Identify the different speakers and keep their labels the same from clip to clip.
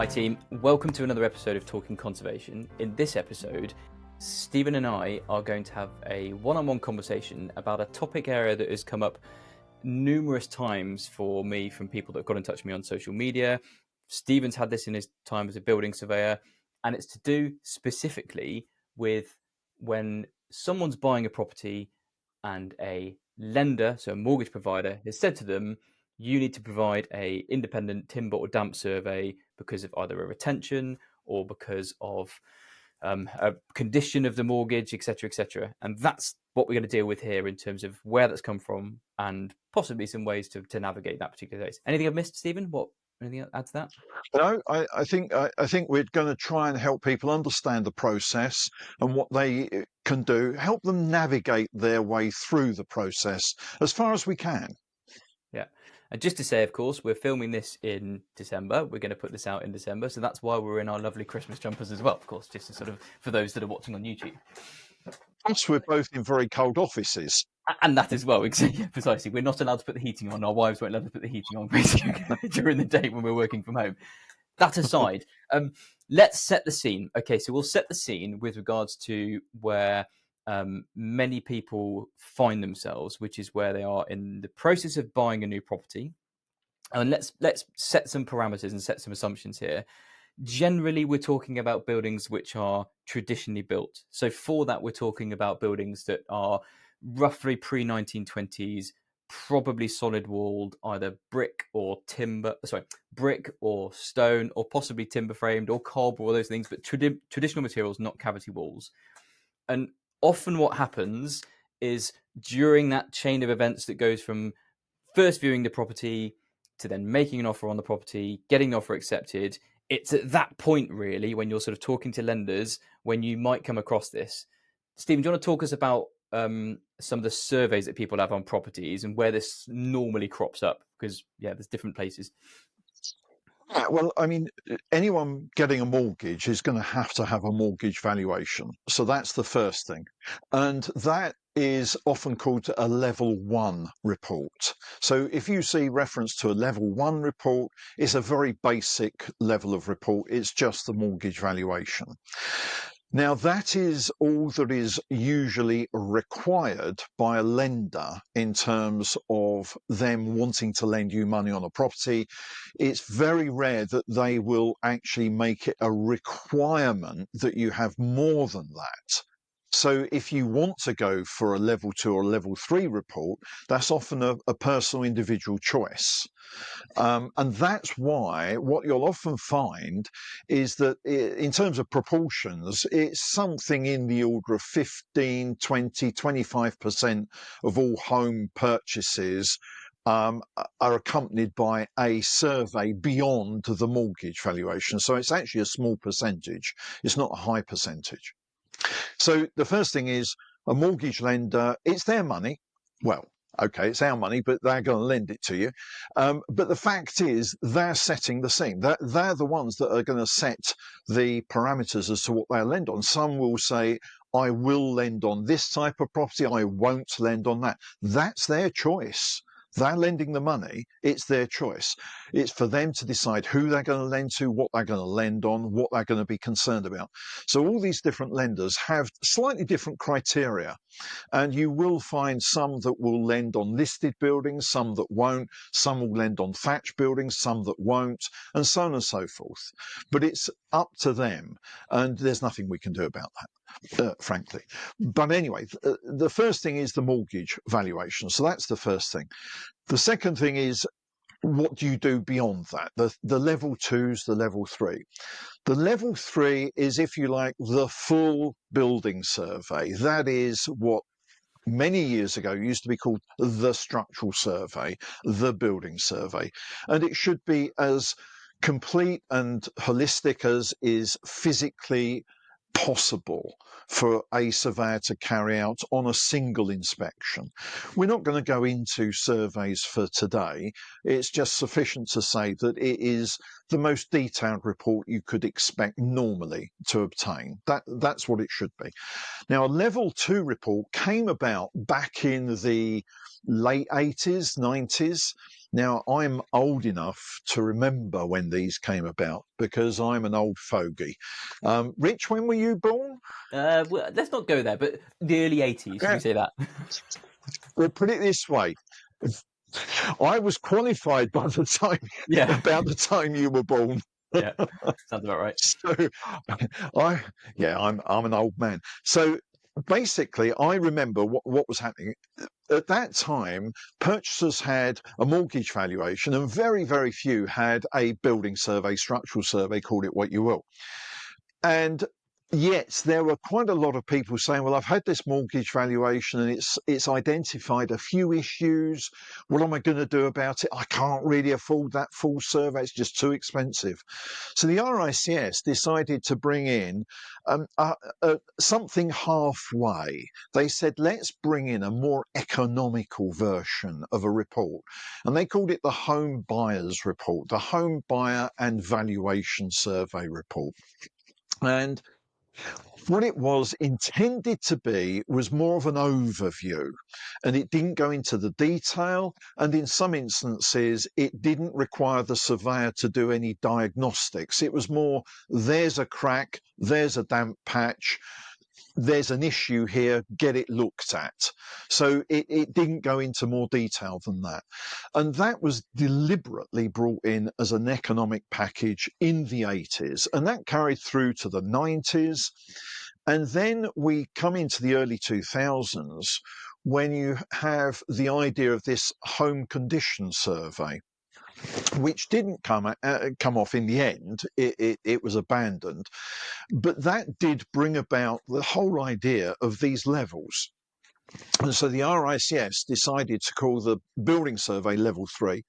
Speaker 1: Hi team, welcome to another episode of Talking Conservation. In this episode, Stephen and I are going to have a one-on-one conversation about a topic area that has come up numerous times for me from people that have got in touch with me on social media. Stephen's had this in his time as a building surveyor, and it's to do specifically with when someone's buying a property and a lender, so a mortgage provider, has said to them, you need to provide a independent timber or damp survey because of either a retention or because of a condition of the mortgage, etc., etc. And that's what we're going to deal with here in terms of where that's come from and possibly some ways to navigate that particular case. Anything I've missed, Stephen? Anything to add to that?
Speaker 2: No, I think we're going to try and help people understand the process and what they can do, help them navigate their way through the process as far as we can.
Speaker 1: Yeah. And just to say, of course, we're filming this in December. We're going to put this out in December. So that's why we're in our lovely Christmas jumpers as well, of course, just to sort of, for those that are watching on YouTube.
Speaker 2: Plus, we're both in very cold offices.
Speaker 1: And that as well, exactly, precisely. We're not allowed to put the heating on. Our wives won't let us put the heating on, basically, during the day when we're working from home. That aside, let's set the scene. Okay, so we'll set the scene with regards to where many people find themselves, which is where they are in the process of buying a new property. And let's set some parameters and set some assumptions here. Generally, we're talking about buildings which are traditionally built. So for that, we're talking about buildings that are roughly pre-1920s, probably solid walled, either brick or stone, or possibly timber framed or cob, or all those things, but traditional materials, not cavity walls. And often what happens is during that chain of events that goes from first viewing the property to then making an offer on the property, getting the offer accepted, it's at that point really when you're sort of talking to lenders when you might come across this. Stephen, do you want to talk us about some of the surveys that people have on properties and where this normally crops up? Because, yeah, there's different places.
Speaker 2: Yeah, well, I mean, anyone getting a mortgage is going to have a mortgage valuation. So that's the first thing. And that is often called a level 1 report. So if you see reference to a level 1 report, it's a very basic level of report. It's just the mortgage valuation. Now, that is all that is usually required by a lender in terms of them wanting to lend you money on a property. It's very rare that they will actually make it a requirement that you have more than that. So if you want to go for a level 2 or level 3 report, that's often a personal individual choice. And that's why what you'll often find is that in terms of proportions, it's something in the order of 15, 20, 25% of all home purchases are accompanied by a survey beyond the mortgage valuation. So it's actually a small percentage. It's not a high percentage. So the first thing is a mortgage lender, it's their money. Well, okay, it's our money, but they're going to lend it to you. But the fact is they're setting the scene. They're the ones that are going to set the parameters as to what they'll lend on. Some will say, I will lend on this type of property. I won't lend on that. That's their choice. They're lending the money. It's their choice. It's for them to decide who they're going to lend to, what they're going to lend on, what they're going to be concerned about. So all these different lenders have slightly different criteria. And you will find some that will lend on listed buildings, some that won't, some will lend on thatched buildings, some that won't, and so on and so forth. But it's up to them. And there's nothing we can do about that. Frankly. But anyway, the first thing is the mortgage valuation. So that's the first thing. The second thing is, what do you do beyond that? The level 2s, the level 3. The level 3 is, if you like, the full building survey. That is what many years ago used to be called the structural survey, the building survey. And it should be as complete and holistic as is physically possible for a surveyor to carry out on a single inspection. We're not going to go into surveys for today. It's just sufficient to say that it is the most detailed report you could expect normally to obtain. That's what it should be. Now, a level 2 report came about back in the late 80s, 90s, Now, I'm old enough to remember when these came about because I'm an old fogey. Rich, when were you born?
Speaker 1: Well, let's not go there, but the early 80s, should we say that?
Speaker 2: Well, put it this way. I was qualified by the time,
Speaker 1: Yeah.
Speaker 2: about the time you were born.
Speaker 1: Yeah. Sounds about right.
Speaker 2: So, I'm an old man. So basically, I remember what was happening at that time. Purchasers had a mortgage valuation, and very, very few had a building survey, structural survey, call it what you will. And yet there were quite a lot of people saying, well, I've had this mortgage valuation and it's identified a few issues. What am I going to do about it? I can't really afford that full survey. It's just too expensive. So the RICS decided to bring in something halfway. They said, let's bring in a more economical version of a report. And they called it the Home Buyers Report, the Home Buyer and Valuation Survey Report. And what it was intended to be was more of an overview, and it didn't go into the detail. And in some instances, it didn't require the surveyor to do any diagnostics. It was more, there's a crack, there's a damp patch, there's an issue here, get it looked at. So it didn't go into more detail than that. And that was deliberately brought in as an economic package in the 80s. And that carried through to the 90s. And then we come into the early 2000s when you have the idea of this home condition survey, which didn't come off in the end. It was abandoned. But that did bring about the whole idea of these levels. And so the RICS decided to call the building survey level 3,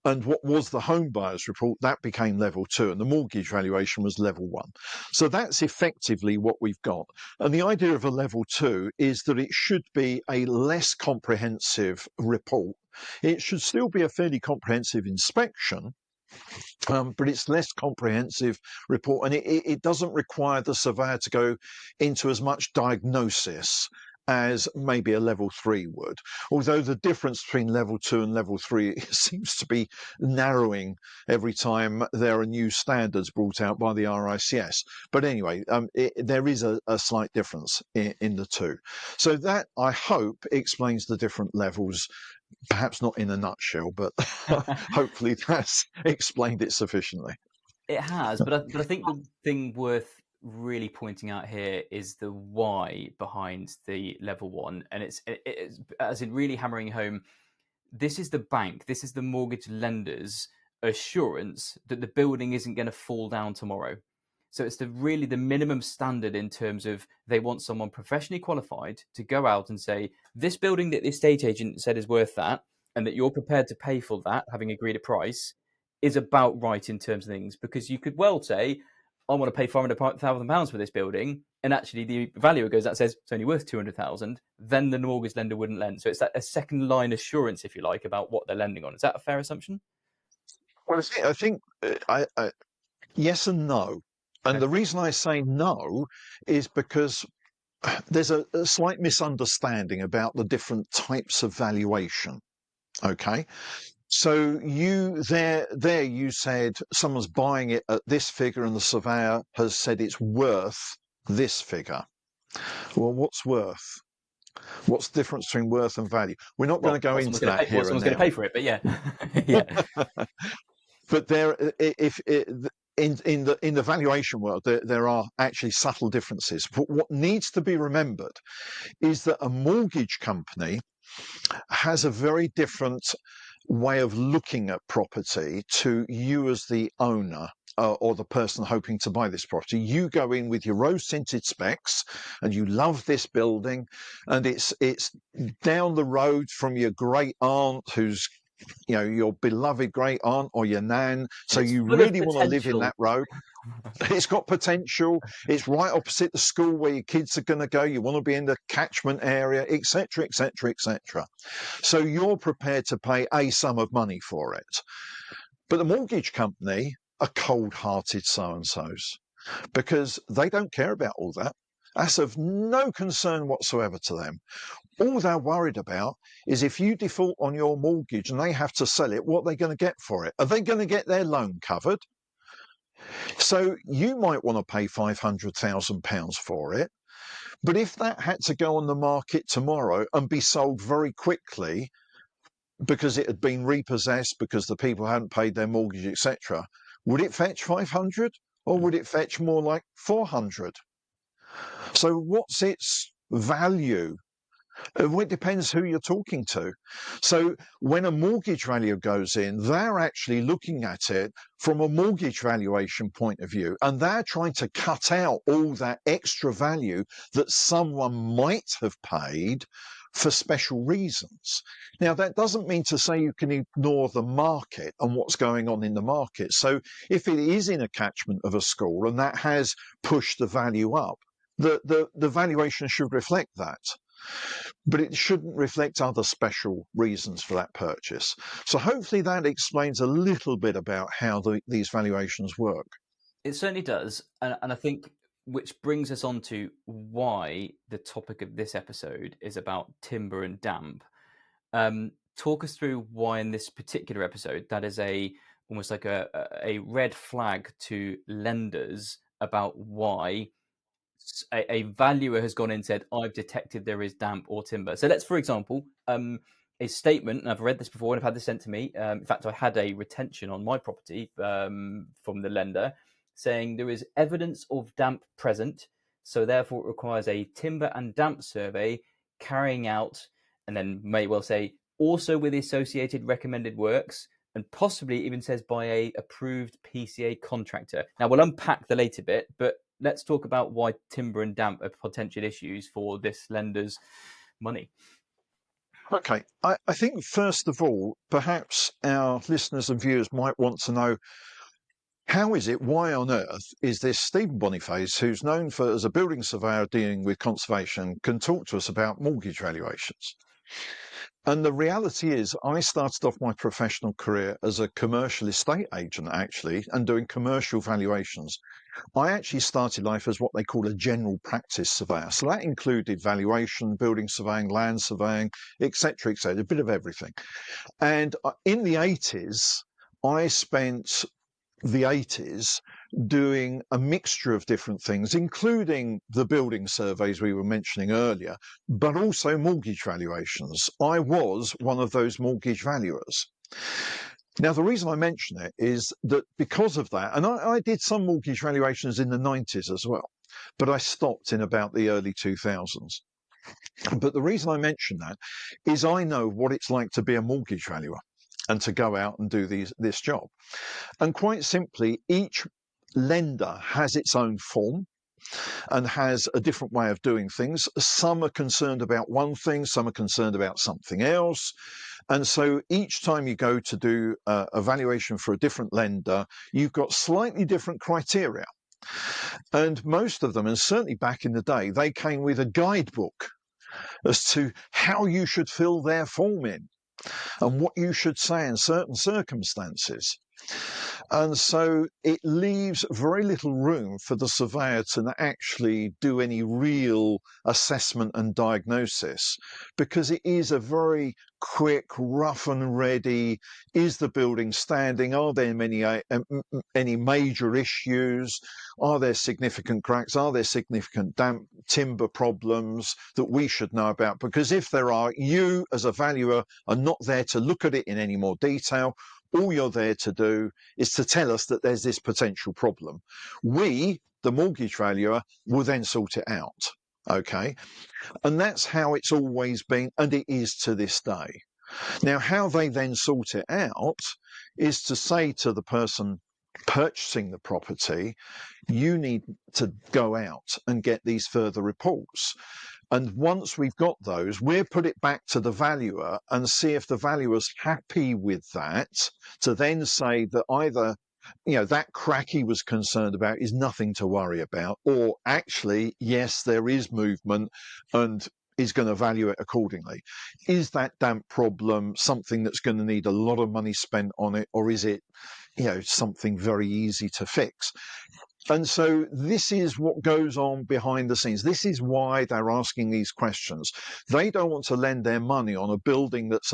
Speaker 2: and what was the home buyers report, that became level 2, and the mortgage valuation was level 1. So that's effectively what we've got. And the idea of a level 2 is that it should be a less comprehensive report. It should still be a fairly comprehensive inspection, but it's less comprehensive report, and it doesn't require the surveyor to go into as much diagnosis as maybe a level 3 would. Although the difference between level 2 and level 3 seems to be narrowing every time there are new standards brought out by the RICS. But anyway, there is a slight difference in the two. So that, I hope, explains the different levels. Perhaps not in a nutshell, but hopefully that's explained it sufficiently.
Speaker 1: It has, but I think the thing worth really pointing out here is the why behind the level 1, and it's as in really hammering home. This is the bank, this is the mortgage lender's assurance that the building isn't going to fall down tomorrow. So it's really the minimum standard in terms of they want someone professionally qualified to go out and say, this building that the estate agent said is worth that, and that you're prepared to pay for that, having agreed a price, is about right in terms of things. Because you could well say, I want to pay £500,000 for this building, and actually the valuer goes out and says it's only worth 200,000. Then the mortgage lender wouldn't lend. So it's that a second line assurance, if you like, about what they're lending on. Is that a fair assumption?
Speaker 2: Well, I think yes and no. And
Speaker 1: Okay.
Speaker 2: the reason I say no is because there's a slight misunderstanding about the different types of valuation. Okay. So you you said someone's buying it at this figure and the surveyor has said it's worth this figure. Well, what's worth? What's the difference between worth and value? We're not going to go into that here and
Speaker 1: Someone's going to
Speaker 2: now.
Speaker 1: pay for it, but yeah, yeah.
Speaker 2: But in the valuation world, there are actually subtle differences. But what needs to be remembered is that a mortgage company has a very different way of looking at property to you as the owner. Or the person hoping to buy this property. You go in with your rose-tinted specs and you love this building, and it's down the road from your great aunt who's, your beloved great aunt or your nan. So
Speaker 1: It's
Speaker 2: you
Speaker 1: full of
Speaker 2: really want to live in
Speaker 1: potential.
Speaker 2: that road. It's got potential. It's right opposite the school where your kids are going to go. You want to be in the catchment area, etc., etc., etc. So you're prepared to pay a sum of money for it. But the mortgage company are cold-hearted so-and-sos because they don't care about all that. That's of no concern whatsoever to them. All they're worried about is if you default on your mortgage and they have to sell it, what are they going to get for it? Are they going to get their loan covered? So you might want to pay £500,000 for it. But if that had to go on the market tomorrow and be sold very quickly because it had been repossessed, because the people hadn't paid their mortgage, etc., would it fetch 500 or would it fetch more like 400? So what's its value? Well, it depends who you're talking to. So when a mortgage valuer goes in, they're actually looking at it from a mortgage valuation point of view, and they're trying to cut out all that extra value that someone might have paid for special reasons. Now, that doesn't mean to say you can ignore the market and what's going on in the market. So if it is in a catchment of a school and that has pushed the value up, the valuation should reflect that. But it shouldn't reflect other special reasons for that purchase. So hopefully that explains a little bit about how these valuations work.
Speaker 1: It certainly does. And I think which brings us on to why the topic of this episode is about timber and damp. Talk us through why in this particular episode that is almost like a red flag to lenders about why a valuer has gone in and said, I've detected there is damp or timber. So let's, for example, a statement, and I've read this before and I've had this sent to me. In fact, I had a retention on my property from the lender saying there is evidence of damp present, so therefore it requires a timber and damp survey carrying out, and then may well say, also with the associated recommended works, and possibly even says by a approved PCA contractor. Now, we'll unpack the later bit, but let's talk about why timber and damp are potential issues for this lender's money.
Speaker 2: Okay, I think first of all, perhaps our listeners and viewers might want to know, why on earth is this Stephen Boniface, who's known as a building surveyor dealing with conservation, can talk to us about mortgage valuations? And the reality is, I started off my professional career as a commercial estate agent, actually, and doing commercial valuations. I actually started life as what they call a general practice surveyor. So that included valuation, building surveying, land surveying, etc., a bit of everything. And in the 80s, I spent the 80s doing a mixture of different things, including the building surveys we were mentioning earlier, but also mortgage valuations. I was one of those mortgage valuers. Now, the reason I mention it is that because of that, and I did some mortgage valuations in the 90s as well, but I stopped in about the early 2000s. But the reason I mention that is I know what it's like to be a mortgage valuer and to go out and do this job. And quite simply, each lender has its own form and has a different way of doing things. Some are concerned about one thing, some are concerned about something else. And so each time you go to do a valuation for a different lender, you've got slightly different criteria. And most of them, and certainly back in the day, they came with a guidebook as to how you should fill their form in and what you should say in certain circumstances. And so it leaves very little room for the surveyor to actually do any real assessment and diagnosis, because it is a very quick, rough and ready, is the building standing? Are there any major issues? Are there significant cracks? Are there significant damp timber problems that we should know about? Because if there are, you as a valuer are not there to look at it in any more detail. All you're there to do is to tell us that there's this potential problem. We, the mortgage valuer, will then sort it out. Okay. And that's how it's always been, and it is to this day. Now, how they then sort it out is to say to the person purchasing the property, you need to go out and get these further reports. And once we've got those, we'll put it back to the valuer and see if the valuer's happy with that, to then say that either, that crack he was concerned about is nothing to worry about, or actually, yes, there is movement and is going to value it accordingly. Is that damp problem something that's going to need a lot of money spent on it, or is it, something very easy to fix? And so this is what goes on behind the scenes. This is why they're asking these questions. They don't want to lend their money on a building that's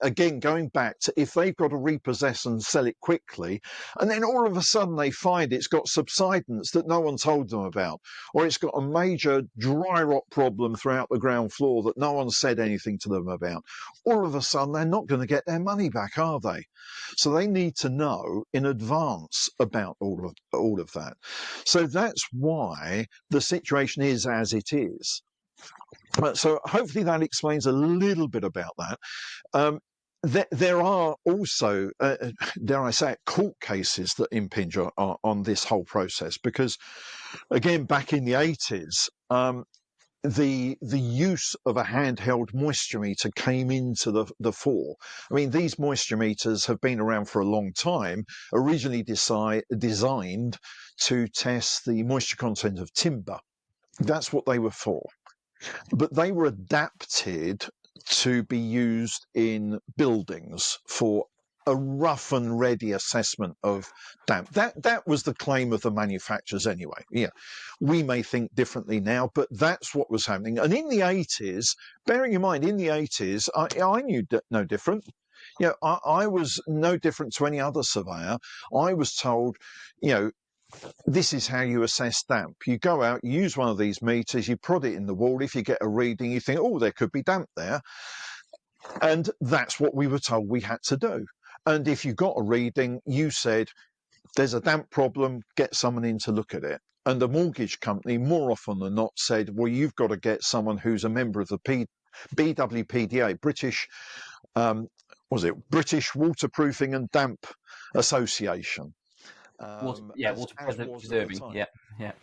Speaker 2: again, going back to if they've got to repossess and sell it quickly, and then all of a sudden they find it's got subsidence that no one told them about, or it's got a major dry rot problem throughout the ground floor that no one said anything to them about. All of a sudden they're not going to get their money back, are they? So they need to know in advance about all of that. So that's why the situation is as it is. So hopefully that explains a little bit about that. There are also, dare I say it, court cases that impinge on this whole process because, again, back in the 80s, the use of a handheld moisture meter came into the fore. I mean, these moisture meters have been around for a long time, originally designed to test the moisture content of timber. That's what they were for. But they were adapted to be used in buildings for a rough and ready assessment of damp. That was the claim of the manufacturers anyway. Yeah, we may think differently now, but that's what was happening. And in the 80s, bearing in mind, in the 80s, I knew no different. I was no different to any other surveyor. I was told, this is how you assess damp. You go out, you use one of these meters, you prod it in the wall. If you get a reading, you think, oh, there could be damp there. And that's what we were told we had to do. And if you got a reading, you said, there's a damp problem, get someone in to look at it. And the mortgage company, more often than not, said, well, you've got to get someone who's a member of the BWPDA, British Waterproofing and Damp Association.
Speaker 1: Water preserving. Yeah.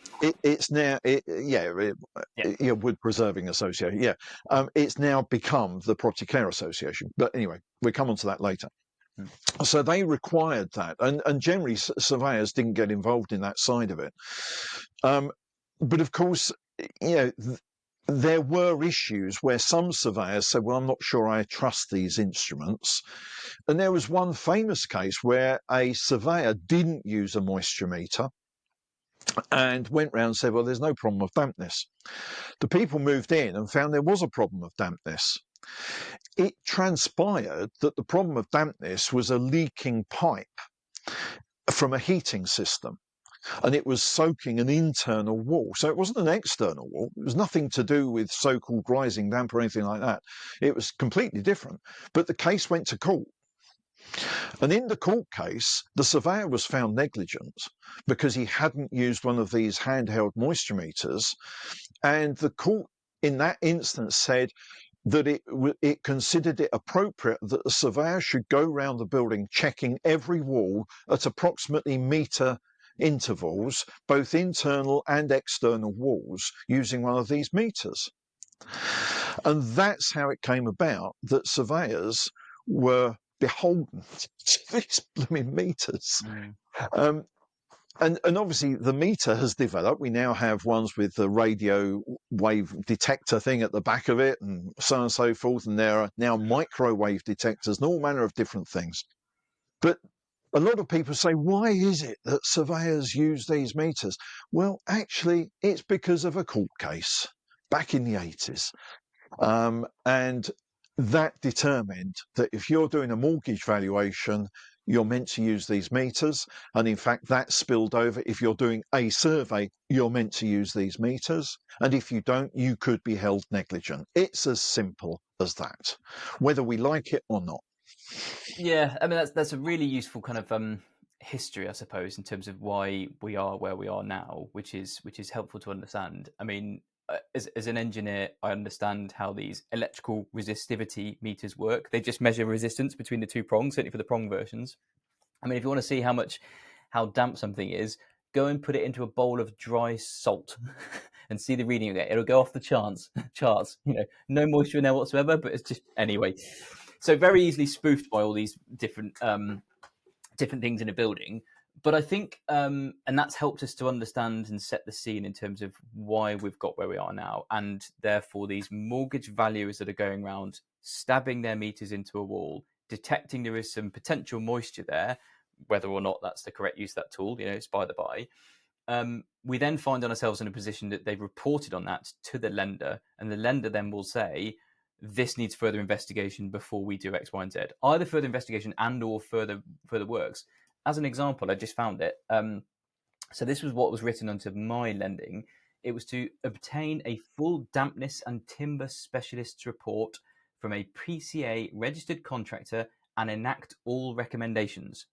Speaker 2: It's now, Wood Preserving Association. Yeah, it's now become the Property Care Association. But anyway, we'll come on to that later. So they required that, and generally surveyors didn't get involved in that side of it. But of course, there were issues where some surveyors said, well, I'm not sure I trust these instruments. And there was one famous case where a surveyor didn't use a moisture meter and went round and said, well, there's no problem of dampness. The people moved in and found there was a problem of dampness. It transpired that the problem of dampness was a leaking pipe from a heating system. And it was soaking an internal wall. So it wasn't an external wall. It was nothing to do with so-called rising damp or anything like that. It was completely different. But the case went to court. And in the court case, the surveyor was found negligent because he hadn't used one of these handheld moisture meters. And the court in that instance said that it considered it appropriate that the surveyor should go around the building checking every wall at approximately meter intervals, both internal and external walls, using one of these meters. And that's how it came about that surveyors were beholden to these blooming meters. And obviously the meter has developed. We now have ones with the radio wave detector thing at the back of it and so on and so forth. And there are now microwave detectors and all manner of different things. But a lot of people say, why is it that surveyors use these meters? Well, actually, it's because of a court case back in the 80s. And that determined that if you're doing a mortgage valuation, you're meant to use these meters. And in fact, that spilled over. If you're doing a survey, you're meant to use these meters. And if you don't, you could be held negligent. It's as simple as that, whether we like it or not.
Speaker 1: Yeah, I mean that's a really useful kind of history, I suppose, in terms of why we are where we are now, which is helpful to understand. I mean, as an engineer, I understand how these electrical resistivity meters work. They just measure resistance between the two prongs, certainly for the prong versions. I mean, if you want to see how damp something is, go and put it into a bowl of dry salt and see the reading of it. It'll go off the charts. No moisture in there whatsoever, but it's just anyway. So very easily spoofed by all these different things in a building. But I think, and that's helped us to understand and set the scene in terms of why we've got where we are now. And therefore, these mortgage valuers that are going around stabbing their meters into a wall, detecting there is some potential moisture there, whether or not that's the correct use of that tool, it's by the by. We then find ourselves in a position that they've reported on that to the lender, and the lender then will say, this needs further investigation before we do X, Y, and Z. Either further investigation and or further works. As an example, I just found it. So this was what was written onto my lending. It was to obtain a full dampness and timber specialist's report from a PCA registered contractor and enact all recommendations.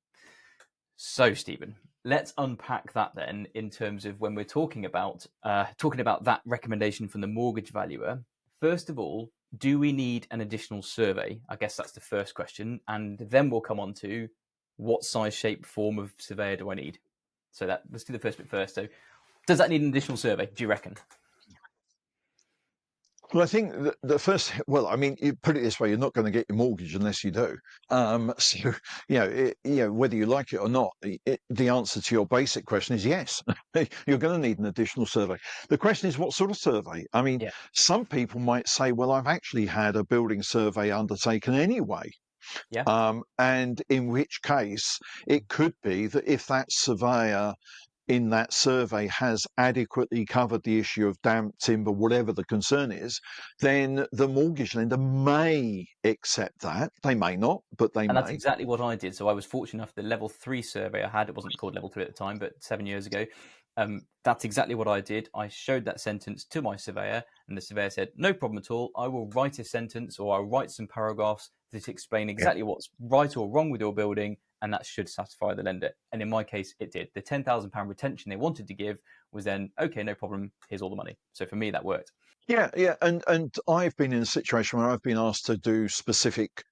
Speaker 1: So, Stephen, let's unpack that then in terms of when we're talking about that recommendation from the mortgage valuer. First of all, do we need an additional survey? I guess that's the first question. And then we'll come on to what size, shape, form of surveyor do I need? So let's do the first bit first. So does that need an additional survey, do you reckon?
Speaker 2: Well, I think the first, you put it this way, you're not going to get your mortgage unless you do. So, whether you like it or not, the answer to your basic question is yes. You're going to need an additional survey. The question is, what sort of survey? I mean, some people might say, well, I've actually had a building survey undertaken anyway. And in which case, it could be that if that surveyor in that survey has adequately covered the issue of damp, timber, whatever the concern is, then the mortgage lender may accept that. They may not, but they may.
Speaker 1: And that's exactly what I did. So I was fortunate enough, the level 3 survey I had, it wasn't called level 3 at the time, but 7 years ago, that's exactly what I did. I showed that sentence to my surveyor, and the surveyor said, no problem at all. I will write a sentence, or I'll write some paragraphs that explain exactly what's right or wrong with your building, and that should satisfy the lender. And in my case, it did. The £10,000 retention they wanted to give was then, okay, no problem, here's all the money. So for me, that worked.
Speaker 2: Yeah. And I've been in a situation where I've been asked to do specific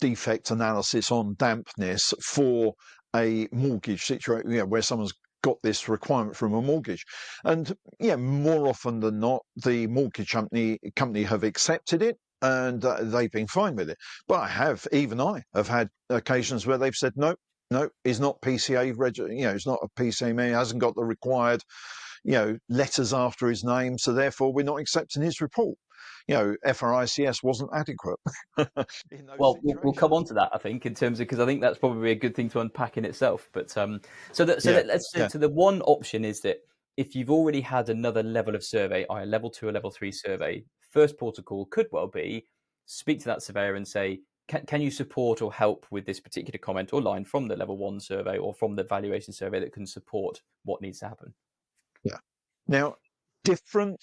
Speaker 2: defect analysis on dampness for a mortgage situation, where someone's got this requirement from a mortgage. And more often than not, the mortgage company have accepted it, and they've been fine with it. But I have had occasions where they've said, no, he's not PCA he's not a PCA man, he hasn't got the required, letters after his name, so therefore we're not accepting his report. FRICS wasn't adequate.
Speaker 1: Well, we'll come on to that, I think, in terms of, because I think that's probably a good thing to unpack in itself. But let's say to the one option is that if you've already had another level of survey, either level 2 or level 3 survey, first protocol could well be speak to that surveyor and say, can you support or help with this particular comment or line from the level 1 survey or from the valuation survey that can support what needs to happen?
Speaker 2: Yeah. Now, different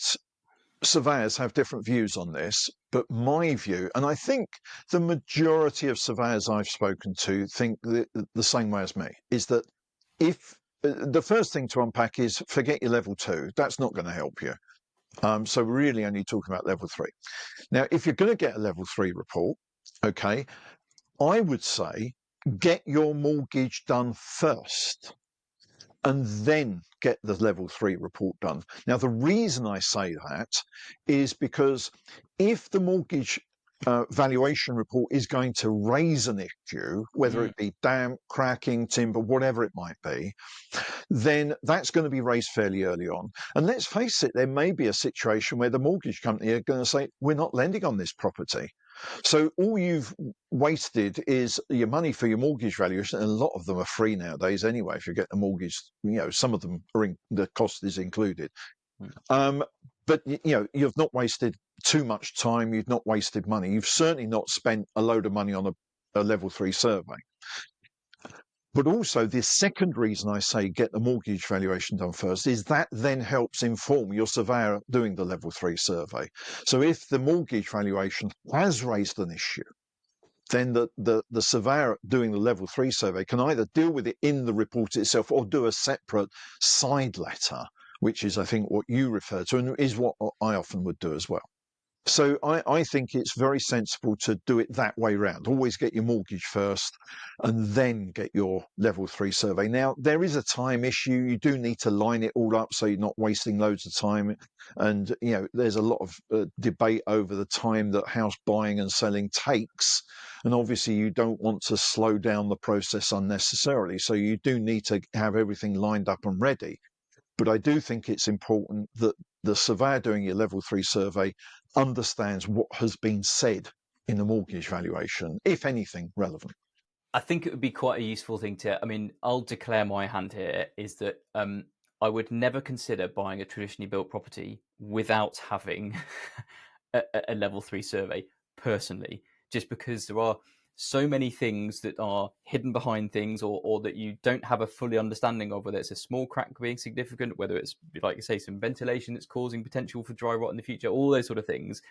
Speaker 2: surveyors have different views on this, but my view, and I think the majority of surveyors I've spoken to think the same way as me, is that if the first thing to unpack is forget your level 2, that's not going to help you. So we're really only talking about level 3. Now, if you're going to get a level 3 report, okay, I would say get your mortgage done first and then get the level 3 report done. Now, the reason I say that is because if the mortgage valuation report is going to raise an issue, whether it be damp, cracking, timber, whatever it might be, then that's going to be raised fairly early on. And let's face it, there may be a situation where the mortgage company are going to say, we're not lending on this property. So all you've wasted is your money for your mortgage valuation, and a lot of them are free nowadays anyway. If you get a mortgage, some of them are the cost is included. But you've not wasted too much time. You've not wasted money. You've certainly not spent a load of money on a level 3 survey. But also, the second reason I say get the mortgage valuation done first is that then helps inform your surveyor doing the level 3 survey. So if the mortgage valuation has raised an issue, then the surveyor doing the level 3 survey can either deal with it in the report itself or do a separate side letter, which is, I think, what you refer to, and is what I often would do as well. So I think it's very sensible to do it that way round. Always get your mortgage first and then get your level 3 survey. Now, there is a time issue. You do need to line it all up so you're not wasting loads of time. And, there's a lot of debate over the time that house buying and selling takes. And obviously, you don't want to slow down the process unnecessarily. So you do need to have everything lined up and ready. But I do think it's important that the surveyor doing your level 3 survey understands what has been said in the mortgage valuation, if anything relevant.
Speaker 1: I think it would be quite a useful thing to. I mean, I'll declare my hand here. Is that I would never consider buying a traditionally built property without having a level three survey personally, just because there are so many things that are hidden behind things, or that you don't have a fully understanding of, whether it's a small crack being significant, whether it's, like you say, some ventilation that's causing potential for dry rot in the future, all those sort of things.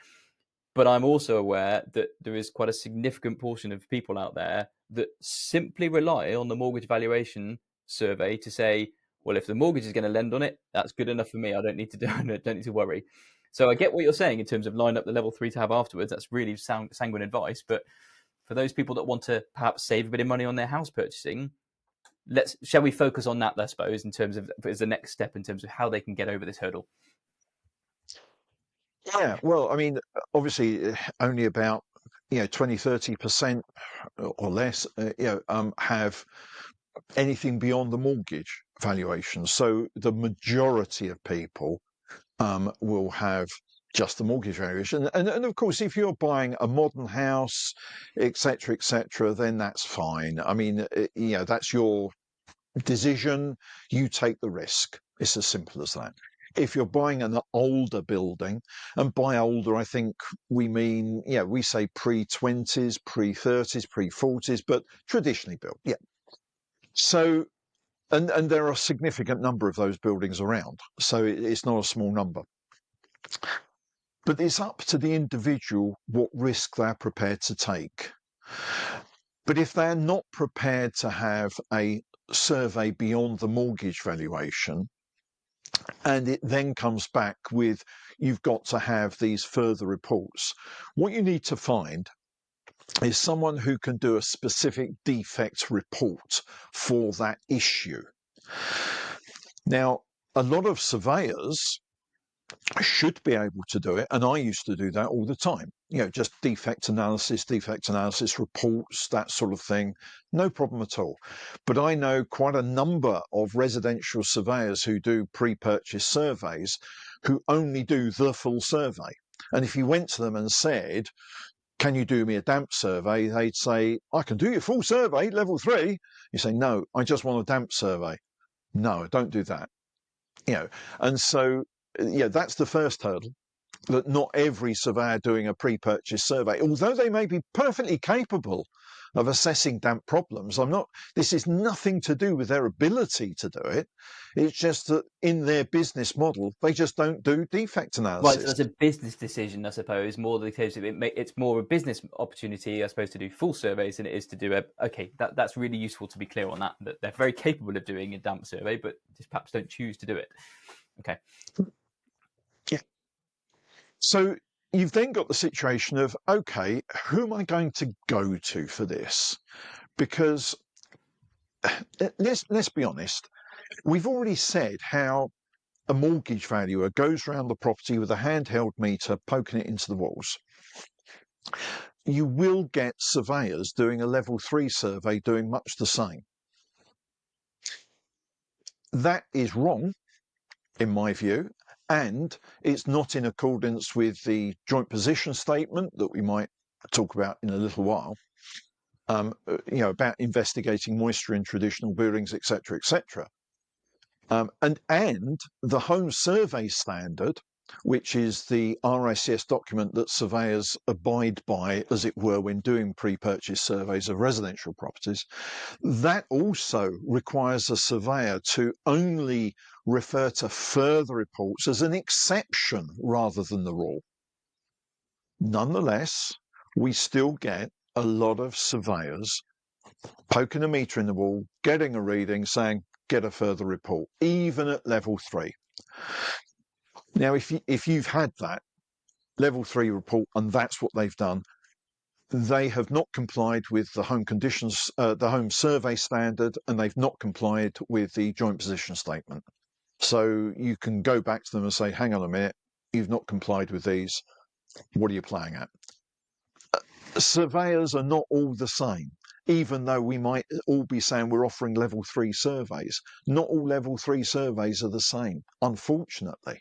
Speaker 1: But I'm also aware that there is quite a significant portion of people out there that simply rely on the mortgage valuation survey to say, well, if the mortgage is going to lend on it, that's good enough for me. I don't need to don't need to worry. So I get what you're saying in terms of line up the level three to have afterwards. That's really sanguine advice. But for those people that want to perhaps save a bit of money on their house purchasing, shall we focus on that, I suppose, in terms of as the next step in terms of how they can get over this hurdle?
Speaker 2: Yeah, well, I mean, obviously, only about 20-30% or less, have anything beyond the mortgage valuation. So the majority of people will have just the mortgage valuation. And of course, if you're buying a modern house, et cetera, then that's fine. I mean, that's your decision. You take the risk. It's as simple as that. If you're buying an older building, and by older, I think we mean, we say pre-20s, pre-30s, pre-40s, but traditionally built. Yeah. So, and there are a significant number of those buildings around. So it's not a small number. But it's up to the individual what risk they're prepared to take. But if they're not prepared to have a survey beyond the mortgage valuation, and it then comes back with you've got to have these further reports, what you need to find is someone who can do a specific defect report for that issue. Now, a lot of surveyors should be able to do it, and I used to do that all the time. Just defect analysis reports, that sort of thing, no problem at all. But I know quite a number of residential surveyors who do pre-purchase surveys who only do the full survey. And if you went to them and said, can you do me a damp survey? They'd say, I can do your full survey, level 3. You say, no, I just want a damp survey. No, don't do that. And so, that's the first hurdle, that not every surveyor doing a pre-purchase survey, although they may be perfectly capable of assessing damp problems. This is nothing to do with their ability to do it. It's just that in their business model, they just don't do defect
Speaker 1: Right, so
Speaker 2: analysis.
Speaker 1: that's a business decision, I suppose, more than the case of it's more a business opportunity, I suppose, to do full surveys than it is to do that's really useful to be clear on that they're very capable of doing a damp survey, but just perhaps don't choose to do it. Okay.
Speaker 2: Yeah. So you've then got the situation of, okay, who am I going to go to for this? Because let's be honest, we've already said how a mortgage valuer goes around the property with a handheld meter, poking it into the walls. You will get surveyors doing a level 3 survey doing much the same. That is wrong, in my view, and it's not in accordance with the joint position statement that we might talk about in a little while, about investigating moisture in traditional buildings, etc., etc. And the home survey standard, which is the RICS document that surveyors abide by, as it were, when doing pre-purchase surveys of residential properties, that also requires a surveyor to only refer to further reports as an exception rather than the rule. Nonetheless, we still get a lot of surveyors poking a meter in the wall, getting a reading, saying, get a further report, even at level 3. Now, if you've had that level 3 report and that's what they've done, they have not complied with the home conditions, the home survey standard, and they've not complied with the joint position statement. So you can go back to them and say, hang on a minute, you've not complied with these. What are you playing at? Surveyors are not all the same. Even though we might all be saying we're offering level 3 surveys, not all level 3 surveys are the same, unfortunately.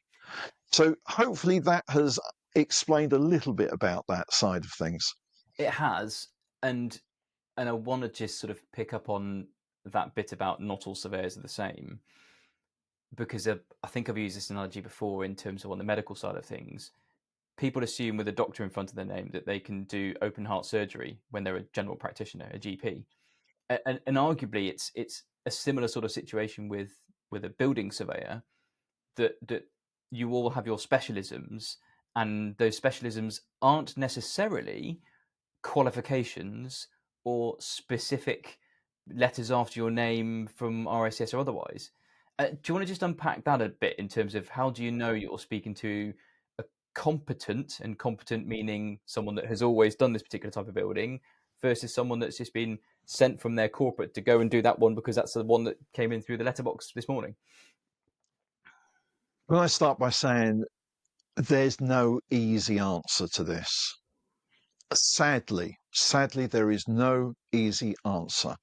Speaker 2: So hopefully that has explained a little bit about that side of things.
Speaker 1: It has, and And I want to just sort of pick up on that bit about not all surveyors are the same, because I think I've used this analogy before in terms of on the medical side of things. People assume with a doctor in front of their name that they can do open heart surgery when they're a general practitioner, a GP. And arguably, it's a similar sort of situation with a building surveyor, that you all have your specialisms, and those specialisms aren't necessarily qualifications or specific letters after your name from RICS or otherwise. Do you want to just unpack that a bit in terms of how do you know you're speaking to a competent, and competent meaning someone that has always done this particular type of building, versus someone that's just been sent from their corporate to go and do that one because that's the one that came in through the letterbox this morning?
Speaker 2: Well, I start by saying there's no easy answer to this. Sadly, there is no easy answer.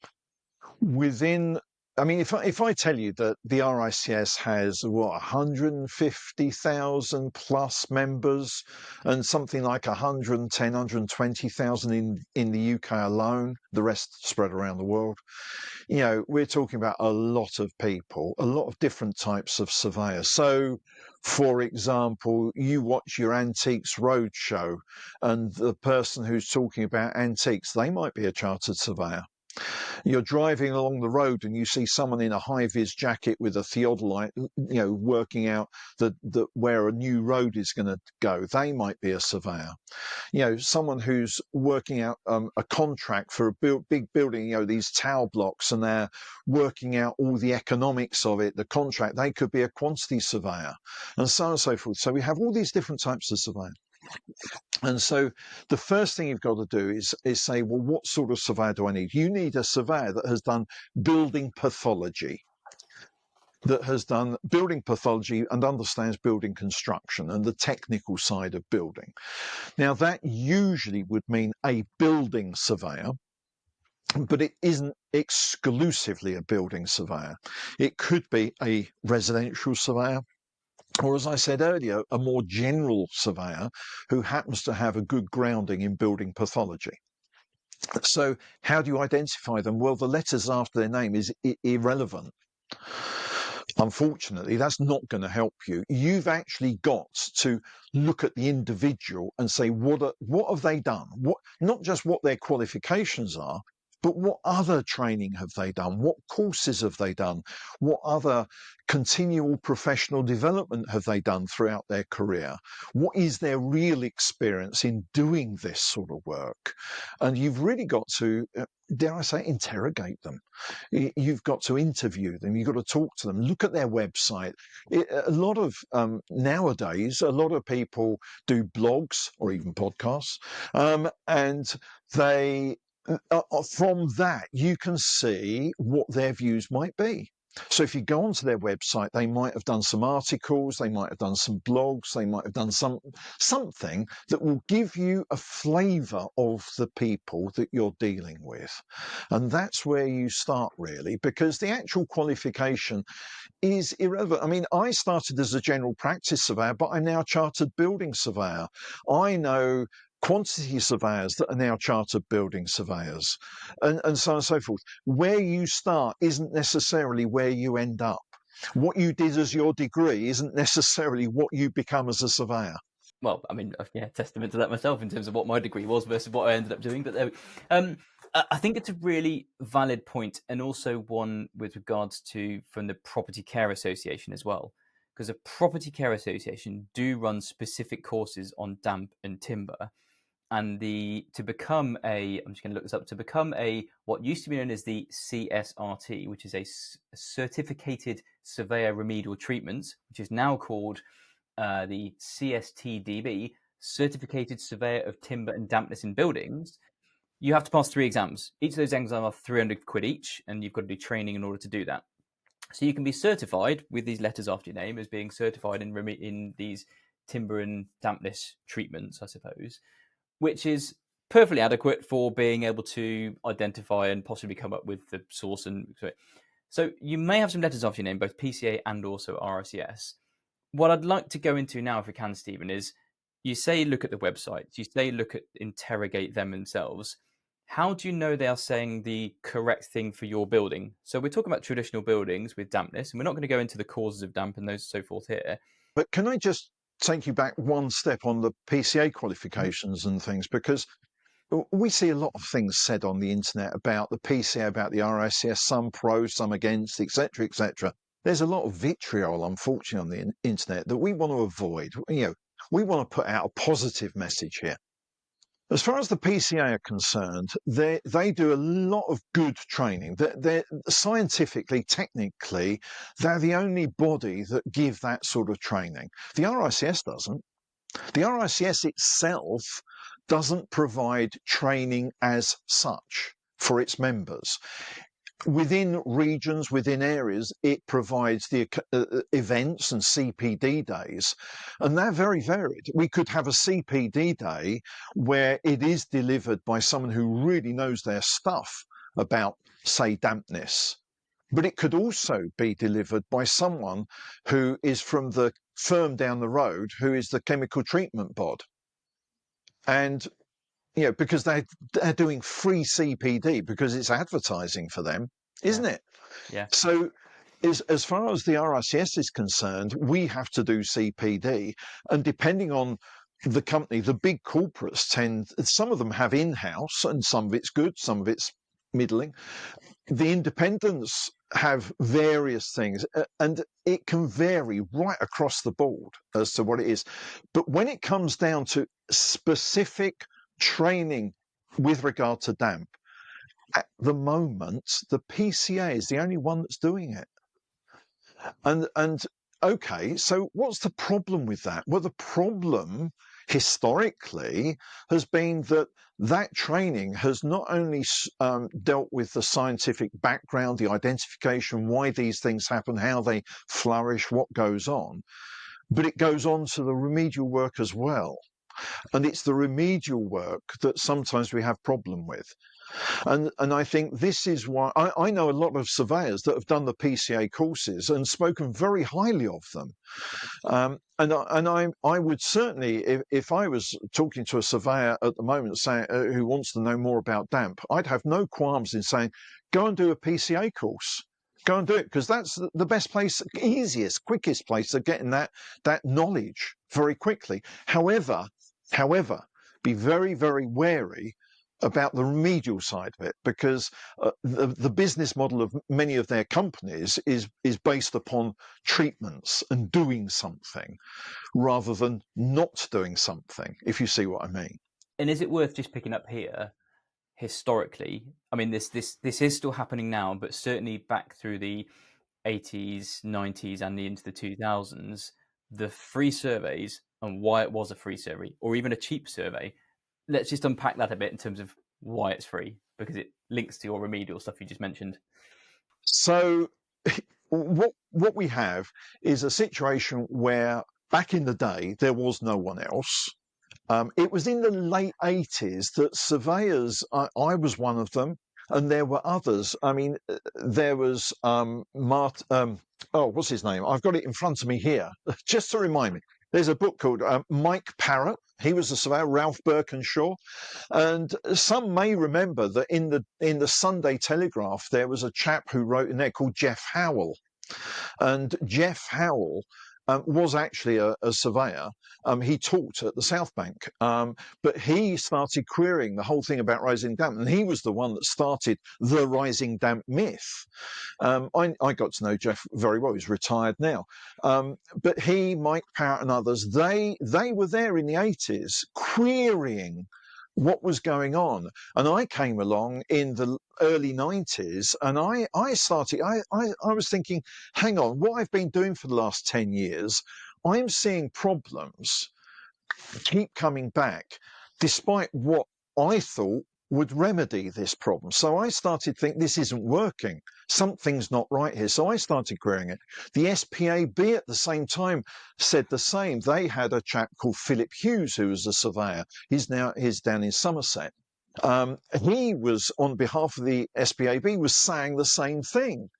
Speaker 2: If I tell you that the RICS has 150,000 plus members, and something like 110, 120,000 in the UK alone, the rest spread around the world, we're talking about a lot of people, a lot of different types of surveyors. So, for example, you watch your Antiques Roadshow, and the person who's talking about antiques, they might be a chartered surveyor. You're driving along the road and you see someone in a high-vis jacket with a theodolite, working out where a new road is going to go. They might be a surveyor. Someone who's working out a contract for a big building, these tower blocks, and they're working out all the economics of it, the contract, they could be a quantity surveyor, and so on and so forth. So we have all these different types of surveyor. And so the first thing you've got to do is say, well, what sort of surveyor do I need? You need a surveyor that has done building pathology, and understands building construction and the technical side of building. Now, that usually would mean a building surveyor, but it isn't exclusively a building surveyor. It could be a residential surveyor, or, as I said earlier, a more general surveyor who happens to have a good grounding in building pathology. So how do you identify them? Well, the letters after their name is irrelevant. Unfortunately, that's not going to help you. You've actually got to look at the individual and say, what have they done? Not just what their qualifications are, but what other training have they done? What courses have they done? What other continual professional development have they done throughout their career? What is their real experience in doing this sort of work? And you've really got to, dare I say, interrogate them. You've got to interview them. You've got to talk to them. Look at their website. Nowadays, a lot of people do blogs or even podcasts, and they from that, you can see what their views might be. So if you go onto their website, they might have done some articles, they might have done some blogs, they might have done something that will give you a flavour of the people that you're dealing with. And that's where you start, really, because the actual qualification is irrelevant. I mean, I started as a general practice surveyor, but I'm now a chartered building surveyor. I know quantity surveyors that are now chartered building surveyors, and so on and so forth. Where you start isn't necessarily where you end up. What you did as your degree isn't necessarily what you become as a surveyor.
Speaker 1: Well, I mean, yeah, testament to that myself in terms of what my degree was versus what I ended up doing. But I think it's a really valid point, and also one with regards to from the Property Care Association as well, because a Property Care Association do run specific courses on damp and timber. And to become I'm just going to look this up, to become what used to be known as the CSRT, which is a Certificated Surveyor Remedial Treatments, which is now called the CSTDB, Certificated Surveyor of Timber and Dampness in Buildings. You have to pass 3 exams. Each of those exams are £300 each, and you've got to do training in order to do that. So you can be certified with these letters after your name as being certified in these timber and dampness treatments, I suppose, which is perfectly adequate for being able to identify and possibly come up with the source. And so you may have some letters after your name, both PCA and also RICS. What I'd like to go into now, if we can, Stephen, is you say look at the websites, you say interrogate them themselves. How do you know they are saying the correct thing for your building? So we're talking about traditional buildings with dampness, and we're not going to go into the causes of damp and those so forth here.
Speaker 2: But can I just take you back one step on the PCA
Speaker 1: Mhm.
Speaker 2: qualifications and things? Because we see a lot of things said on the internet about the PCA, about the RICS, some pro, some against, etc., etc. There's a lot of vitriol, unfortunately, on the internet that we want to avoid. We want to put out a positive message here. As far as the PCA are concerned, they do a lot of good training. They're scientifically, technically, they're the only body that give that sort of training. The RICS doesn't. The RICS itself doesn't provide training as such for its members. Within regions, within areas, it provides the events and CPD days, and they're very varied. We could have a CPD day where it is delivered by someone who really knows their stuff about, say, dampness. But it could also be delivered by someone who is from the firm down the road, who is the chemical treatment bod. And because they're doing free CPD because it's advertising for them,
Speaker 1: Yeah,
Speaker 2: isn't it?
Speaker 1: yeah,
Speaker 2: So, as far as the RICS is concerned, we have to do CPD, and depending on the company, the big corporates some of them have in-house, and some of it's good, some of it's middling. The independents have various things, and it can vary right across the board as to what it is. But when it comes down to specific training with regard to damp, at the moment, the PCA is the only one that's doing it. And okay, so what's the problem with that? Well, the problem historically has been that that training has not only dealt with the scientific background, the identification, why these things happen, how they flourish, what goes on, but it goes on to the remedial work as well. And it's the remedial work that sometimes we have problem with. And I think this is why I know a lot of surveyors that have done the PCA courses and spoken very highly of them. And I would certainly, if I was talking to a surveyor at the moment saying who wants to know more about damp, I'd have no qualms in saying, go and do a PCA course. Go and do it, because that's the best place, easiest, quickest place of getting that knowledge very quickly. However, be very, very wary about the remedial side of it, because the business model of many of their companies is based upon treatments and doing something rather than not doing something, if you see what I mean.
Speaker 1: and is it worth just picking up here? Historically, I mean, this is still happening now, but certainly back through the 80s, 90s, and into the 2000s, the free surveys and why it was a free survey or even a cheap survey. Let's just unpack that a bit in terms of why it's free, because it links to your remedial stuff you just mentioned.
Speaker 2: So what we have is a situation where back in the day there was no one else. It was in the late 80s that surveyors, I was one of them, and there were others. I mean, there was what's his name? I've got it in front of me here, just to remind me. There's a book called Mike Parrott. He was a surveyor, Ralph Birkinshaw, and some may remember that in the Sunday Telegraph there was a chap who wrote in there called Jeff Howell, and Jeff Howell was actually a surveyor. He taught at the South Bank, but he started querying the whole thing about rising damp, and he was the one that started the rising damp myth. I got to know Jeff very well. He's retired now, but he, Mike Parrott, and others, they were there in the 80s querying what was going on. And I came along in the early 90s, and I was thinking, hang on, what I've been doing for the last 10 years, I'm seeing problems keep coming back, despite what I thought would remedy this problem. So I started thinking, this isn't working. Something's not right here. So I started querying it. The SPAB at the same time said the same. They had a chap called Philip Hughes, who was a surveyor. He's down in Somerset. He was, on behalf of the SPAB, was saying the same thing.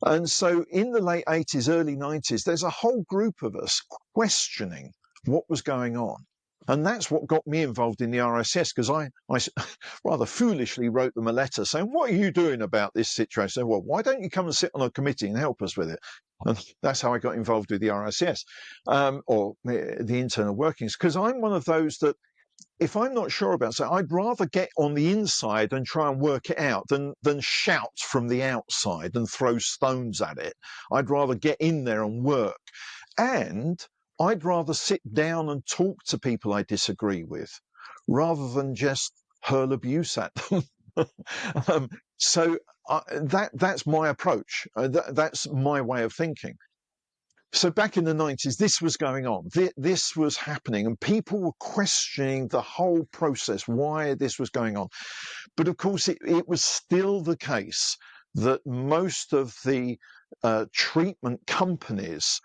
Speaker 2: And so in the late 80s, early 90s, there's a whole group of us questioning what was going on. And that's what got me involved in the RICS, because I rather foolishly wrote them a letter saying, what are you doing about this situation? Well, why don't you come and sit on a committee and help us with it? And that's how I got involved with the RICS, or the internal workings, because I'm one of those that if I'm not sure about something, I'd rather get on the inside and try and work it out than shout from the outside and throw stones at it. I'd rather get in there and work. And I'd rather sit down and talk to people I disagree with rather than just hurl abuse at them. So that's my approach. That's my way of thinking. So back in the 90s, this was going on. This was happening, and people were questioning the whole process, why this was going on. But of course, it was still the case that most of the treatment companies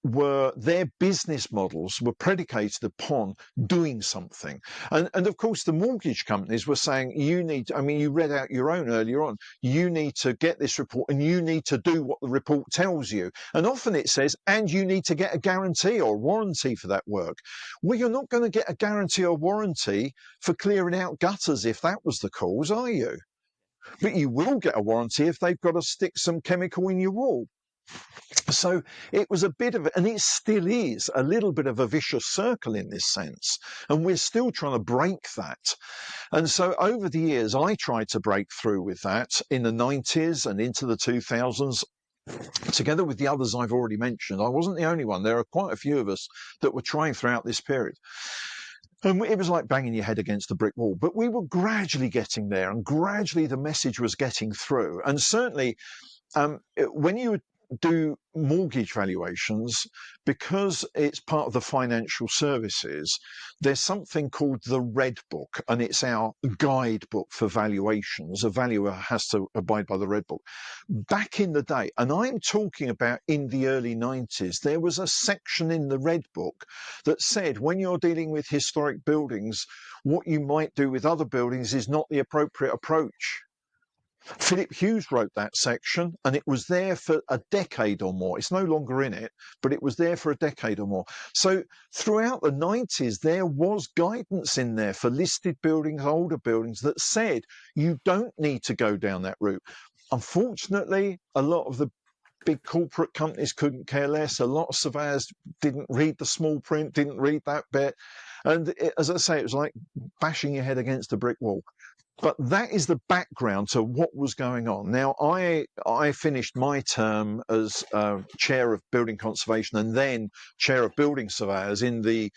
Speaker 2: their business models were predicated upon doing something. And of course, the mortgage companies were saying, you read out your own earlier on, you need to get this report and you need to do what the report tells you. And often it says, and you need to get a guarantee or warranty for that work. Well, you're not going to get a guarantee or warranty for clearing out gutters if that was the cause, are you? But you will get a warranty if they've got to stick some chemical in your wall. So it was a bit of, and it still is, a little bit of a vicious circle in this sense. And we're still trying to break that. And so over the years, I tried to break through with that in the 90s and into the 2000s. Together with the others I've already mentioned. I wasn't the only one. There are quite a few of us that were trying throughout this period. And it was like banging your head against a brick wall. But we were gradually getting there, and gradually the message was getting through. And certainly when you do mortgage valuations, because it's part of the financial services, there's something called the Red Book, and it's our guidebook for valuations. A valuer has to abide by the Red Book. Back in the day, and I'm talking about in the early 90s, there was a section in the Red Book that said when you're dealing with historic buildings, what you might do with other buildings is not the appropriate approach. Philip Hughes wrote that section, and it was there for a decade or more. It's no longer in it, but it was there for a decade or more. So throughout the 90s, there was guidance in there for listed buildings, older buildings, that said you don't need to go down that route. Unfortunately, a lot of the big corporate companies couldn't care less. A lot of surveyors didn't read the small print, didn't read that bit. And as I say, it was like bashing your head against a brick wall. But that is the background to what was going on. Now, I finished my term as chair of building conservation and then chair of building surveyors in the